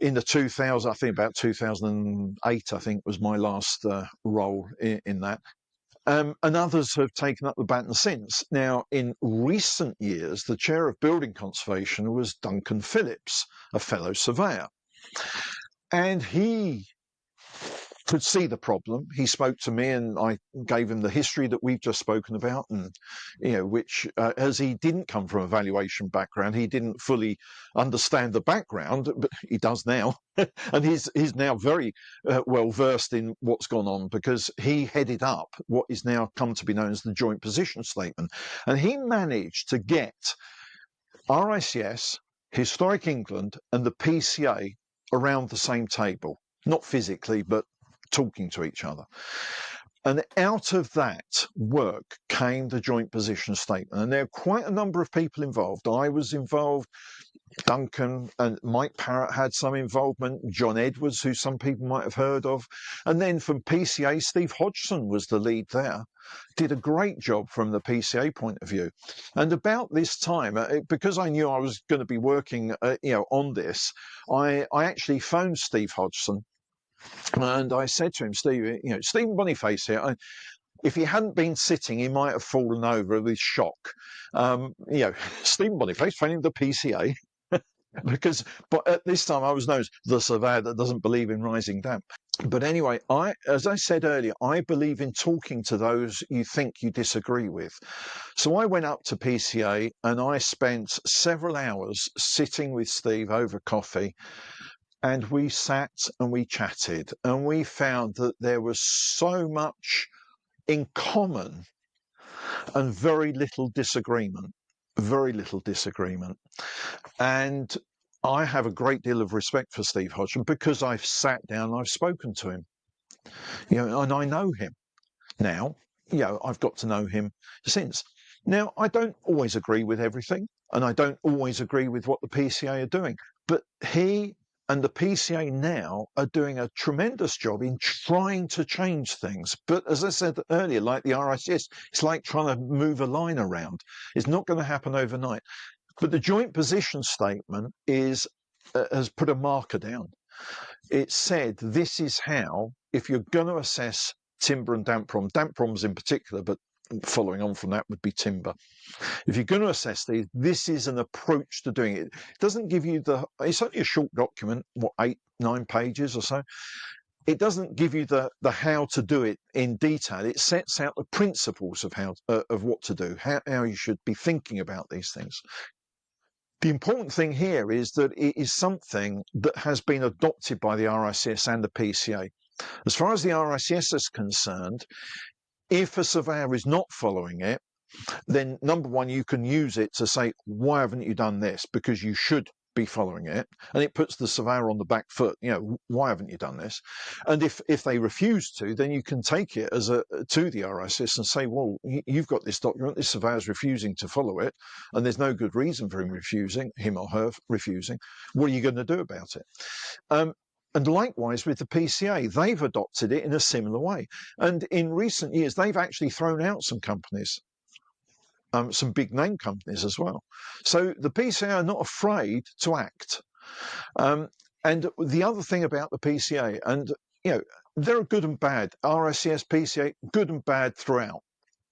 Speaker 2: 2000, I think about 2008, I think was my last role in that. And others have taken up the baton since. Now, in recent years, the chair of building conservation was Duncan Phillips, a fellow surveyor. And he could see the problem. He spoke to me, and I gave him the history that we've just spoken about, and which, as he didn't come from a valuation background, he didn't fully understand the background, but he does now, and he's now very well versed in what's gone on because he headed up what is now come to be known as the Joint Position Statement, and he managed to get RICS, Historic England, and the PCA around the same table, not physically, but talking to each other. And out of that work came the Joint Position Statement. And there are quite a number of people involved. I was involved, Duncan and Mike Parrott had some involvement, John Edwards, who some people might have heard of. And then from PCA, Steve Hodgson was the lead there. Did a great job from the PCA point of view. And about this time, because I knew I was going to be working on this, I actually phoned Steve Hodgson. And I said to him, Stephen Boniface here, if he hadn't been sitting, he might have fallen over with shock. Stephen Boniface, phoning the PCA, but at this time I was known as the surveyor that doesn't believe in rising damp. But anyway, as I said earlier, I believe in talking to those you think you disagree with. So I went up to PCA and I spent several hours sitting with Steve over coffee. And we sat and we chatted, and we found that there was so much in common and very little disagreement. And I have a great deal of respect for Steve Hodgson because I've sat down and I've spoken to him, and I know him now. I've got to know him since. Now, I don't always agree with everything, and I don't always agree with what the PCA are doing, but he and the PCA now are doing a tremendous job in trying to change things. But as I said earlier, like the RICS, it's like trying to move a line around. It's not going to happen overnight. But the joint position statement has put a marker down. It said this is how, if you're going to assess timber and damp problems in particular, but following on from that would be timber. If you're going to assess these, this is an approach to doing it. It doesn't give you it's only a short document, 8-9 pages or so. It doesn't give you the how to do it in detail. It sets out the principles of of what to do, how you should be thinking about these things. The important thing here is that it is something that has been adopted by the RICS and the PCA. As far as the RICS is concerned, if a surveyor is not following it, then number one, you can use it to say, why haven't you done this? Because you should be following it. And it puts the surveyor on the back foot. Why haven't you done this? And if they refuse to, then you can take it to the RICS and say, well, you've got this document, this surveyor's refusing to follow it, and there's no good reason for him or her refusing. What are you going to do about it? And likewise with the PCA, they've adopted it in a similar way. And in recent years, they've actually thrown out some companies, some big name companies as well. So the PCA are not afraid to act. And the other thing about the PCA, and there are good and bad, RICS, PCA, good and bad throughout.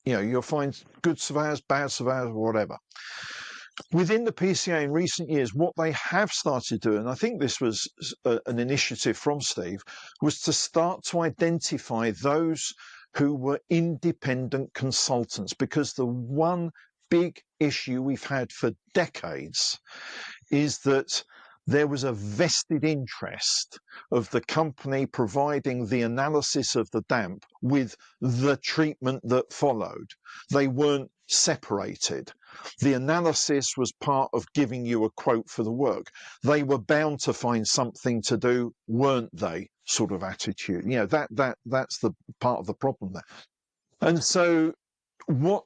Speaker 2: You'll find good surveyors, bad surveyors, or whatever. Within the PCA in recent years, what they have started doing, and I think this was an initiative from Steve, was to start to identify those who were independent consultants, because the one big issue we've had for decades is that there was a vested interest of the company providing the analysis of the damp with the treatment that followed. They weren't separated. The analysis was part of giving you a quote for the work. They were bound to find something to do, weren't they? Sort of attitude. That's the part of the problem there. And so what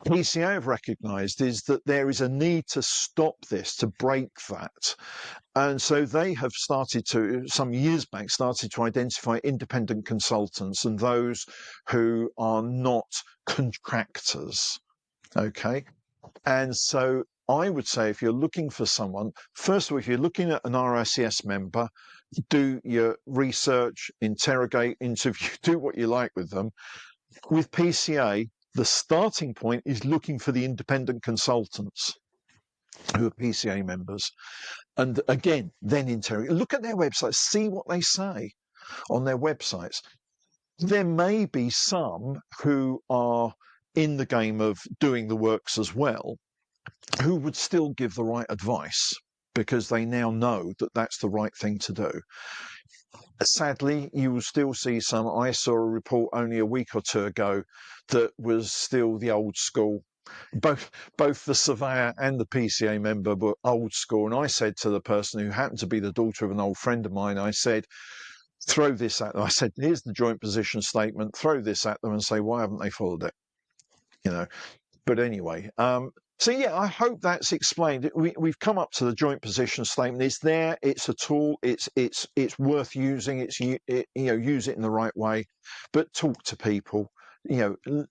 Speaker 2: PCA have recognised is that there is a need to stop this, to break that. And so they have some years back, started to identify independent consultants and those who are not contractors. Okay. And so I would say if you're looking for someone, first of all, if you're looking at an RICS member, do your research, interrogate, interview, do what you like with them. With PCA, the starting point is looking for the independent consultants who are PCA members. And again, then interrogate. Look at their websites, see what they say on their websites. There may be some who are in the game of doing the works as well, who would still give the right advice because they now know that that's the right thing to do. Sadly, you will still see some. I saw a report only a week or two ago that was still the old school. Both the surveyor and the PCA member were old school. And I said to the person who happened to be the daughter of an old friend of mine, I said, throw this at them. I said, here's the joint position statement. Throw this at them and say, why haven't they followed it? But anyway, so yeah, I hope that's explained. We've come up to the joint position statement. It's there. It's a tool. It's worth using. Use it in the right way, but talk to people.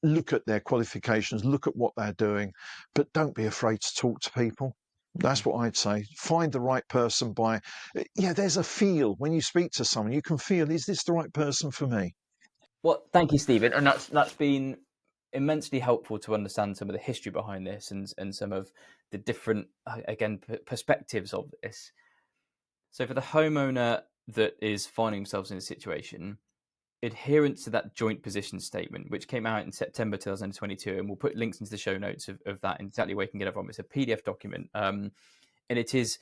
Speaker 2: Look at their qualifications. Look at what they're doing, but don't be afraid to talk to people. That's what I'd say. Find the right person there's a feel when you speak to someone. You can feel, is this the right person for me?
Speaker 1: Well, thank you, Stephen, and that's been immensely helpful to understand some of the history behind this and some of the different perspectives of this. So for the homeowner that is finding themselves in a situation, adherence to that joint position statement, which came out in September 2022, and we'll put links into the show notes of that and exactly where you can get it from. It's a PDF document, and it's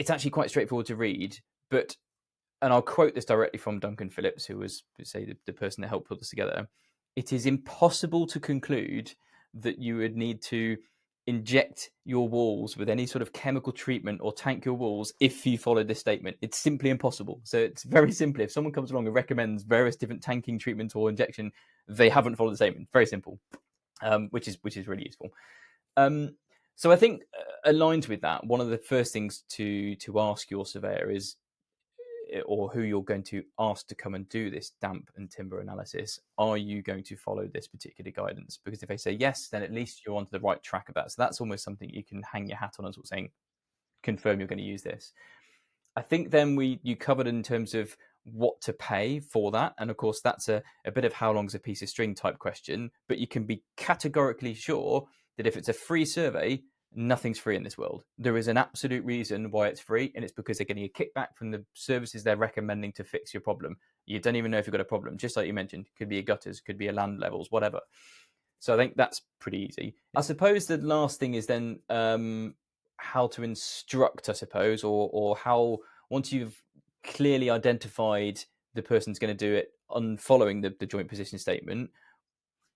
Speaker 1: actually quite straightforward to read. And I'll quote this directly from Duncan Phillips, who was, say, the person that helped put this together. It is impossible to conclude that you would need to inject your walls with any sort of chemical treatment or tank your walls if you follow this statement. It's simply impossible. So it's very simple. If someone comes along and recommends various different tanking treatments or injection, they haven't followed the statement. Very simple, which is really useful. So I think aligned with that, one of the first things to ask your surveyor is, or who you're going to ask to come and do this damp and timber analysis, are you going to follow this particular guidance? Because if they say yes, then at least you're onto the right track of that. So that's almost something you can hang your hat on as well, saying, confirm you're going to use this. I think then you covered in terms of what to pay for that. And of course, that's a bit of how long's a piece of string type question, but you can be categorically sure that if it's a free survey, nothing's free in this world. There is an absolute reason why it's free, and it's because they're getting a kickback from the services they're recommending to fix your problem. You don't even know if you've got a problem, just like you mentioned. Could be a gutters, could be a land levels, whatever. So I think that's pretty easy. I suppose the last thing is then how to instruct, I suppose, or how, once you've clearly identified the person's going to do it on following the joint position statement,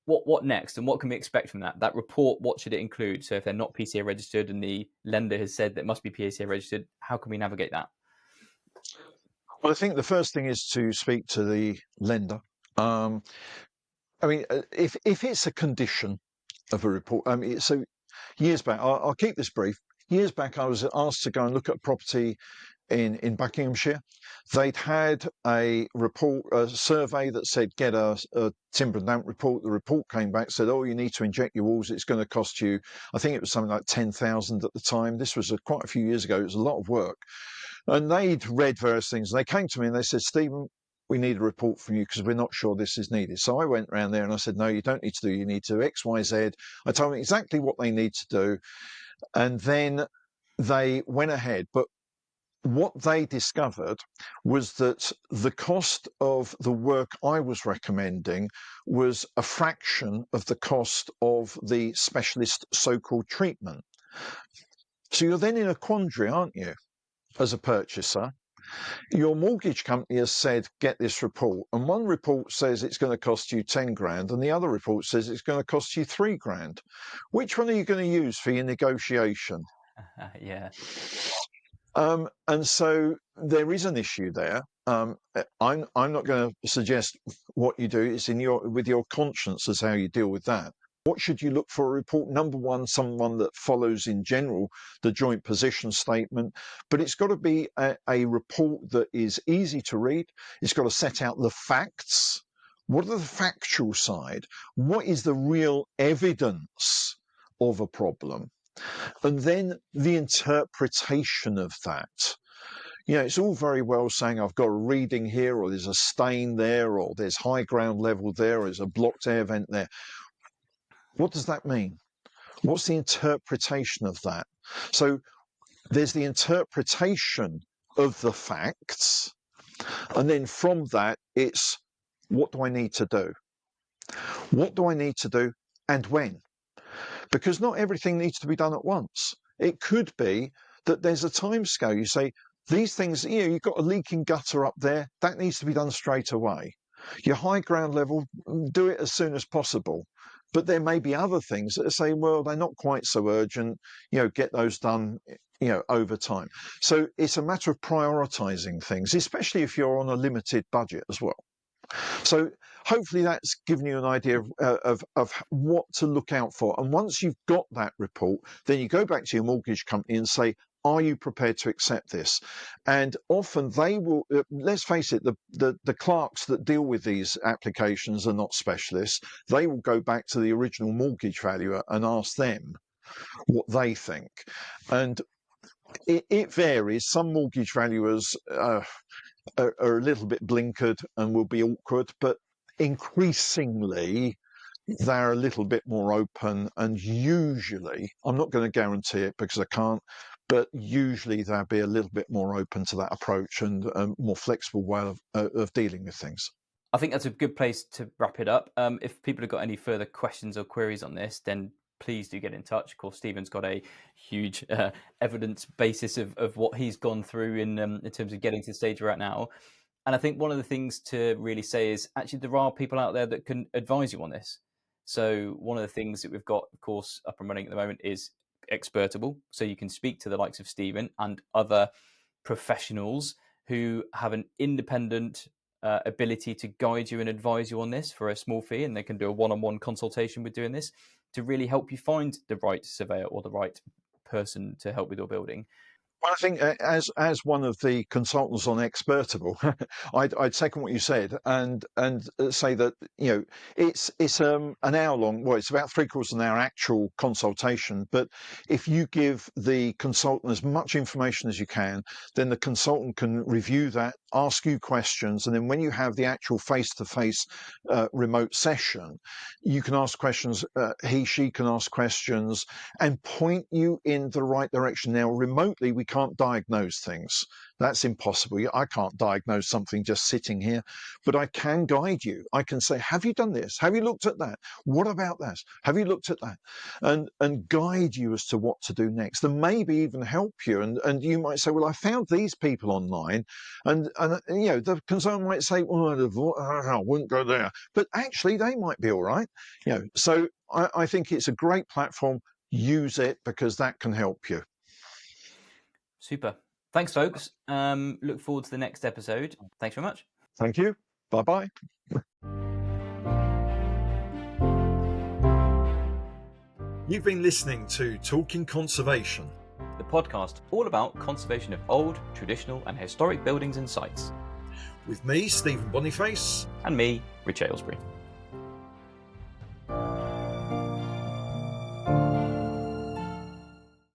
Speaker 1: what next, and what can we expect from that report? What should it include? So if they're not PCA registered and the lender has said that it must be PCA registered, how can we navigate that?
Speaker 2: Well, I think the first thing is to speak to the lender. I mean, if it's a condition of a report, so years back, I'll keep this brief. Years back, I was asked to go and look at property in Buckinghamshire. They'd had a report, a survey that said get a timber and damp report. The report came back, said, oh, you need to inject your walls. It's going to cost you, I think it was something like 10,000 at the time. This was quite a few years ago. It was a lot of work. And they'd read various things. And they came to me and they said, Stephen, we need a report from you because we're not sure this is needed. So I went around there and I said, no, you don't need to do, you need to X, Y, Z. I told them exactly what they need to do. And then they went ahead. But what they discovered was that the cost of the work I was recommending was a fraction of the cost of the specialist so-called treatment. So you're then in a quandary, aren't you, as a purchaser? Your mortgage company has said, get this report. And one report says it's going to cost you 10 grand, and the other report says it's going to cost you 3 grand. Which one are you going to use for your negotiation?
Speaker 1: Yeah.
Speaker 2: And so there is an issue there. I'm not going to suggest what you do. It's with your conscience as how you deal with that. What should you look for a report? Number one, someone that follows in general the joint position statement, but it's got to be a report that is easy to read. It's got to set out the facts. What are the factual side? What is the real evidence of a problem? And then the interpretation of that. You know, it's all very well saying I've got a reading here, or there's a stain there, or there's high ground level there, or there's a blocked air vent there. What does that mean? What's the interpretation of that? So there's the interpretation of the facts, and then from that, it's what do I need to do? What do I need to do, and when? Because not everything needs to be done at once. It could be that there's a time scale. You say, these things, you've got a leaking gutter up there, that needs to be done straight away. Your high ground level, do it as soon as possible. But there may be other things that say, well, they're not quite so urgent, get those done, over time. So it's a matter of prioritizing things, especially if you're on a limited budget as well. So hopefully that's given you an idea of what to look out for. And once you've got that report, then you go back to your mortgage company and say, are you prepared to accept this? And often they will, let's face it, the clerks that deal with these applications are not specialists. They will go back to the original mortgage valuer and ask them what they think. And it varies. Some mortgage valuers are a little bit blinkered and will be awkward, but increasingly they're a little bit more open, and usually, I'm not going to guarantee it because I can't, but usually they'll be a little bit more open to that approach and a more flexible way of dealing with things.
Speaker 1: I think that's a good place to wrap it up. If people have got any further questions or queries on this, then please do get in touch. Of course, Stephen's got a huge evidence basis of what he's gone through in terms of getting to the stage we're at now. And I think one of the things to really say is actually there are people out there that can advise you on this. So one of the things that we've got, of course, up and running at the moment is expertable, so you can speak to the likes of Stephen and other professionals who have an independent ability to guide you and advise you on this for a small fee, and they can do a one-on-one consultation with doing this to really help you find the right surveyor or the right person to help with your building.
Speaker 2: Well, I think as one of the consultants on Expertable, I'd second what you said and say that it's an hour long. Well, it's about 3/4 of an hour actual consultation. But if you give the consultant as much information as you can, then the consultant can review that, ask you questions, and then when you have the actual face-to-face remote session, you can ask questions. She can ask questions and point you in the right direction. Now, remotely, we can't diagnose things. That's impossible. I can't diagnose something just sitting here, but I can guide you. I can say, have you done this? Have you looked at that? What about that? Have you looked at that? And guide you as to what to do next, and maybe even help you. And you might say, well, I found these people online, and the consultant might say, well, I wouldn't go there, but actually they might be all right. So I think it's a great platform. Use it because that can help you.
Speaker 1: Super. Thanks, folks. Look forward to the next episode. Thanks very much.
Speaker 2: Thank you. Bye-bye. You've been listening to Talking Conservation,
Speaker 1: the podcast all about conservation of old, traditional and historic buildings and sites.
Speaker 2: With me, Stephen Boniface.
Speaker 1: And me, Rich Aylesbury.